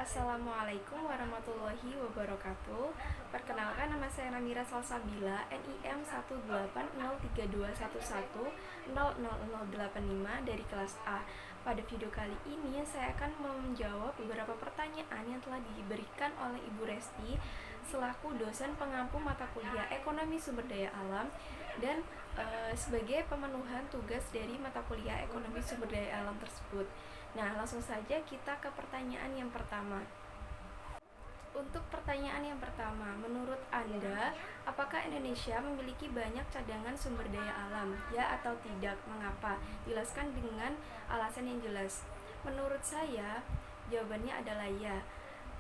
Assalamualaikum warahmatullahi wabarakatuh. Perkenalkan, nama saya Namira Salsabila, NIM 1803211000085 dari kelas A. Pada video kali ini saya akan menjawab beberapa pertanyaan yang telah diberikan oleh Ibu Resti selaku dosen pengampu mata kuliah Ekonomi Sumber Daya Alam dan sebagai pemenuhan tugas dari mata kuliah Ekonomi Sumber Daya Alam tersebut. Nah, langsung saja kita ke pertanyaan yang pertama. Untuk pertanyaan yang pertama, menurut Anda, apakah Indonesia memiliki banyak cadangan sumber daya alam? Ya atau tidak? Mengapa? Jelaskan dengan alasan yang jelas. Menurut saya, jawabannya adalah ya.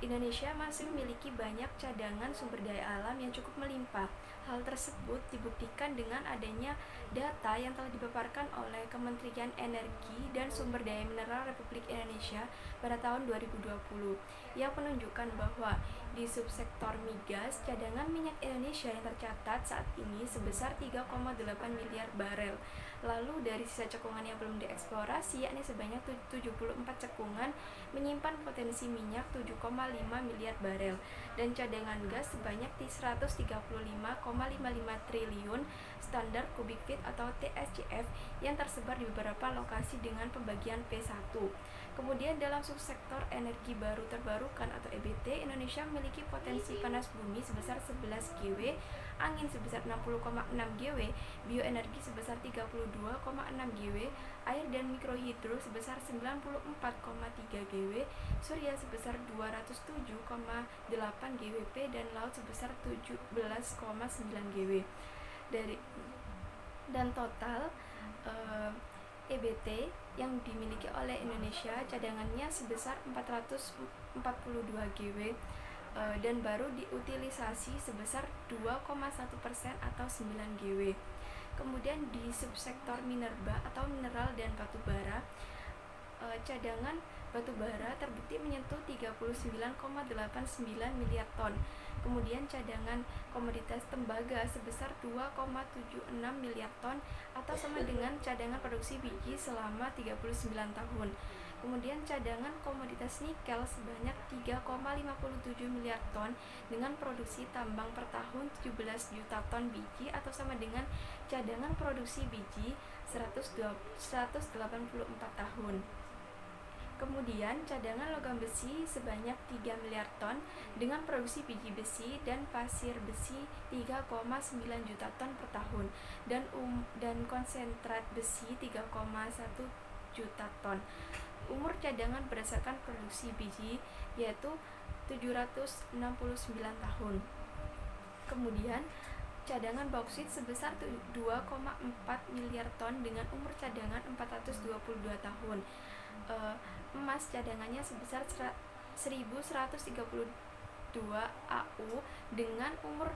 Indonesia masih memiliki banyak cadangan sumber daya alam yang cukup melimpah. Hal tersebut dibuktikan dengan adanya data yang telah dipaparkan oleh Kementerian Energi dan Sumber Daya Mineral Republik Indonesia pada tahun 2020 yang menunjukkan bahwa di subsektor migas, cadangan minyak Indonesia yang tercatat saat ini sebesar 3,8 miliar barel. Lalu dari sisa cekungan yang belum dieksplorasi, yakni sebanyak 74 cekungan menyimpan potensi minyak 7,5 miliar barel dan cadangan gas sebanyak 135,55 triliun standar kubik feet atau TSCF yang tersebar di beberapa lokasi dengan pembagian P1. Kemudian dalam subsektor energi baru terbarukan atau EBT, Indonesia memiliki potensi panas bumi sebesar 11 GW, angin sebesar 60,6 GW, bioenergi sebesar 32,6 GW, air dan mikrohidro sebesar 94,3 GW, surya sebesar 207,8 GWP, dan laut sebesar 17,9 GW. Dan total EBT yang dimiliki oleh Indonesia cadangannya sebesar 442 GW dan baru diutilisasi sebesar 2,1% atau 9 GW. Kemudian di subsektor minerba atau mineral dan batu bara, cadangan batu bara terbukti menyentuh 39,89 miliar ton. Kemudian cadangan komoditas tembaga sebesar 2,76 miliar ton atau sama dengan cadangan produksi biji selama 39 tahun. Kemudian cadangan komoditas nikel sebanyak 3,57 miliar ton dengan produksi tambang per tahun 17 juta ton biji atau sama dengan cadangan produksi biji 184 tahun. Kemudian cadangan logam besi sebanyak 3 miliar ton dengan produksi biji besi dan pasir besi 3,9 juta ton per tahun dan konsentrat besi 3,1 juta ton. Umur cadangan berdasarkan produksi biji yaitu 769 tahun. Kemudian cadangan bauksit sebesar 2,4 miliar ton dengan umur cadangan 422 tahun. Emas cadangannya sebesar 1132 AU dengan umur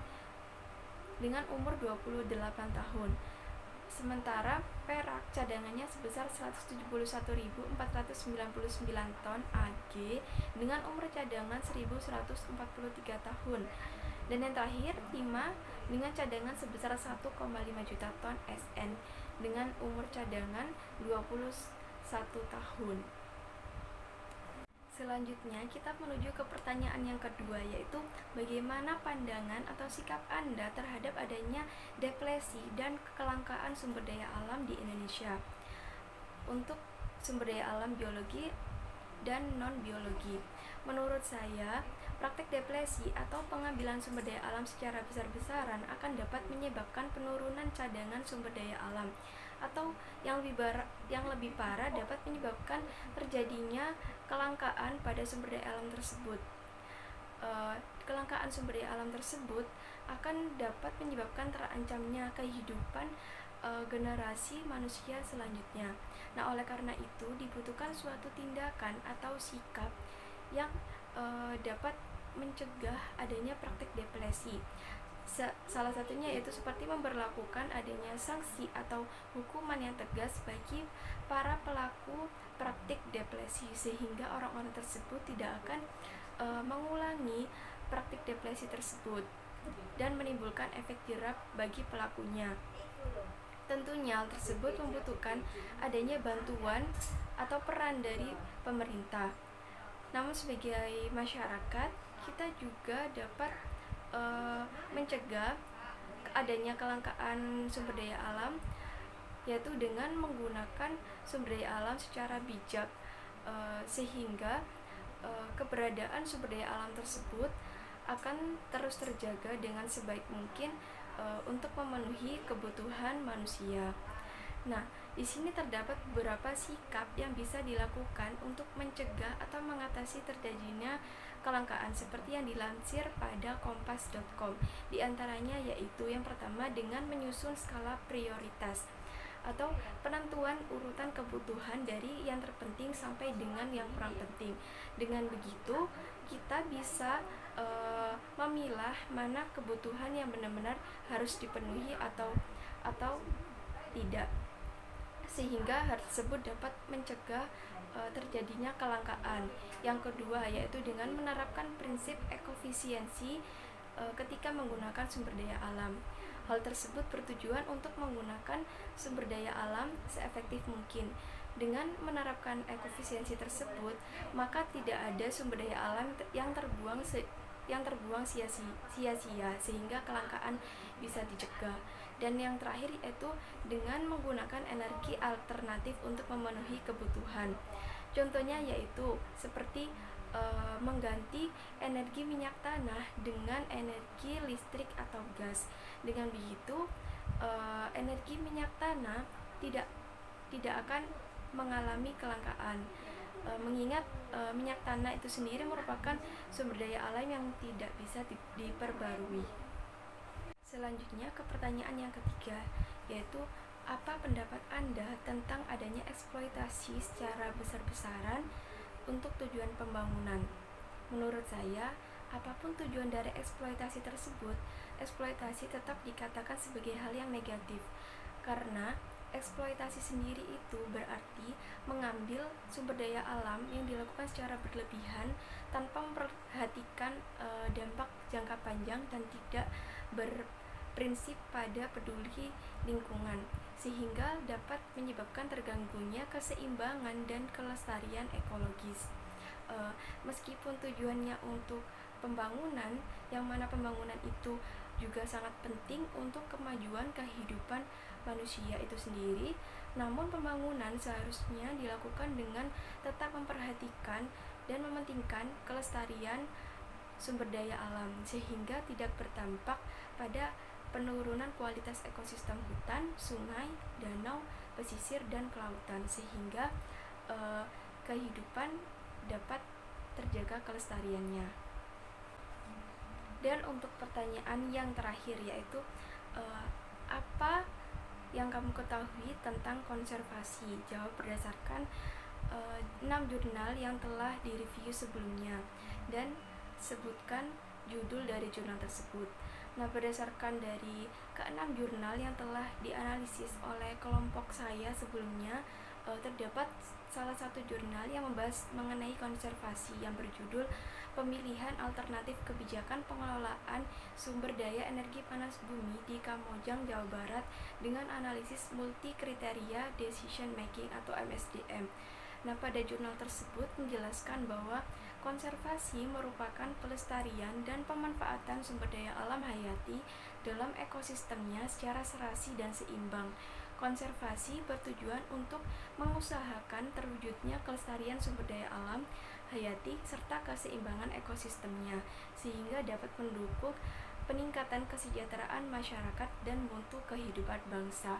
28 tahun. Sementara perak cadangannya sebesar 171.499 ton AG dengan umur cadangan 1143 tahun. Dan yang terakhir, timah dengan cadangan sebesar 1,5 juta ton SN dengan umur cadangan 21 tahun. Selanjutnya kita menuju ke pertanyaan yang kedua, yaitu bagaimana pandangan atau sikap Anda terhadap adanya depresi dan kelangkaan sumber daya alam di Indonesia. Untuk sumber daya alam biologi dan non-biologi, menurut saya praktek depresi atau pengambilan sumber daya alam secara besar-besaran akan dapat menyebabkan penurunan cadangan sumber daya alam, atau yang lebih parah dapat menyebabkan terjadinya kelangkaan pada sumber daya alam tersebut. Kelangkaan sumber daya alam tersebut akan dapat menyebabkan terancamnya kehidupan generasi manusia selanjutnya. Nah, oleh karena itu dibutuhkan suatu tindakan atau sikap yang dapat mencegah adanya praktik depresi. Salah satunya yaitu seperti memberlakukan adanya sanksi atau hukuman yang tegas bagi para pelaku praktik depresi sehingga orang-orang tersebut tidak akan mengulangi praktik depresi tersebut dan menimbulkan efek jerah bagi pelakunya. Tentunya hal tersebut membutuhkan adanya bantuan atau peran dari pemerintah. Namun sebagai masyarakat, kita juga dapat mencegah adanya kelangkaan sumber daya alam, yaitu dengan menggunakan sumber daya alam secara bijak, sehingga keberadaan sumber daya alam tersebut akan terus terjaga dengan sebaik mungkin untuk memenuhi kebutuhan manusia. Nah, di sini terdapat beberapa sikap yang bisa dilakukan untuk mencegah atau mengatasi terjadinya kelangkaan seperti yang dilansir pada kompas.com. Di antaranya yaitu yang pertama dengan menyusun skala prioritas atau penentuan urutan kebutuhan dari yang terpenting sampai dengan yang kurang penting. Dengan begitu, kita bisa memilah mana kebutuhan yang benar-benar harus dipenuhi atau tidak, sehingga hal tersebut dapat mencegah terjadinya kelangkaan. Yang kedua yaitu dengan menerapkan prinsip ekofisiensi ketika menggunakan sumber daya alam. Hal tersebut bertujuan untuk menggunakan sumber daya alam seefektif mungkin. Dengan menerapkan ekofisiensi tersebut, maka tidak ada sumber daya alam yang terbuang sia-sia sehingga kelangkaan bisa dicegah. Dan yang terakhir yaitu dengan menggunakan energi alternatif untuk memenuhi kebutuhan. Contohnya yaitu seperti mengganti energi minyak tanah dengan energi listrik atau gas. Dengan begitu, energi minyak tanah tidak akan mengalami kelangkaan, mengingat minyak tanah itu sendiri merupakan sumber daya alam yang tidak bisa diperbarui. Selanjutnya ke pertanyaan yang ketiga, yaitu apa pendapat Anda tentang adanya eksploitasi secara besar-besaran untuk tujuan pembangunan? Menurut saya, apapun tujuan dari eksploitasi tersebut, eksploitasi tetap dikatakan sebagai hal yang negatif, karena eksploitasi sendiri itu berarti mengambil sumber daya alam yang dilakukan secara berlebihan tanpa memperhatikan dampak jangka panjang dan tidak berprinsip pada peduli lingkungan, sehingga dapat menyebabkan terganggunya keseimbangan dan kelestarian ekologis. Meskipun tujuannya untuk pembangunan, yang mana pembangunan itu juga sangat penting untuk kemajuan kehidupan manusia itu sendiri, namun pembangunan seharusnya dilakukan dengan tetap memperhatikan dan mementingkan kelestarian sumber daya alam, sehingga tidak berdampak pada penurunan kualitas ekosistem hutan, sungai, danau, pesisir, dan kelautan, sehingga kehidupan dapat terjaga kelestariannya. Dan untuk pertanyaan yang terakhir yaitu apa yang kamu ketahui tentang konservasi? Jawab berdasarkan 6 jurnal yang telah direview sebelumnya dan sebutkan judul dari jurnal tersebut. Nah, berdasarkan dari ke-6 jurnal yang telah dianalisis oleh kelompok saya sebelumnya, terdapat salah satu jurnal yang membahas mengenai konservasi yang berjudul Pemilihan Alternatif Kebijakan Pengelolaan Sumber Daya Energi Panas Bumi di Kamojang, Jawa Barat dengan analisis multi kriteria decision making atau MSDM. Nah, pada jurnal tersebut menjelaskan bahwa konservasi merupakan pelestarian dan pemanfaatan sumber daya alam hayati dalam ekosistemnya secara serasi dan seimbang. Konservasi bertujuan untuk mengusahakan terwujudnya kelestarian sumber daya alam hayati serta keseimbangan ekosistemnya, sehingga dapat mendukung peningkatan kesejahteraan masyarakat dan mutu kehidupan bangsa.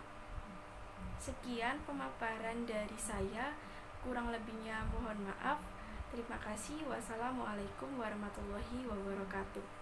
Sekian pemaparan dari saya, kurang lebihnya mohon maaf. Terima kasih. Wassalamualaikum warahmatullahi wabarakatuh.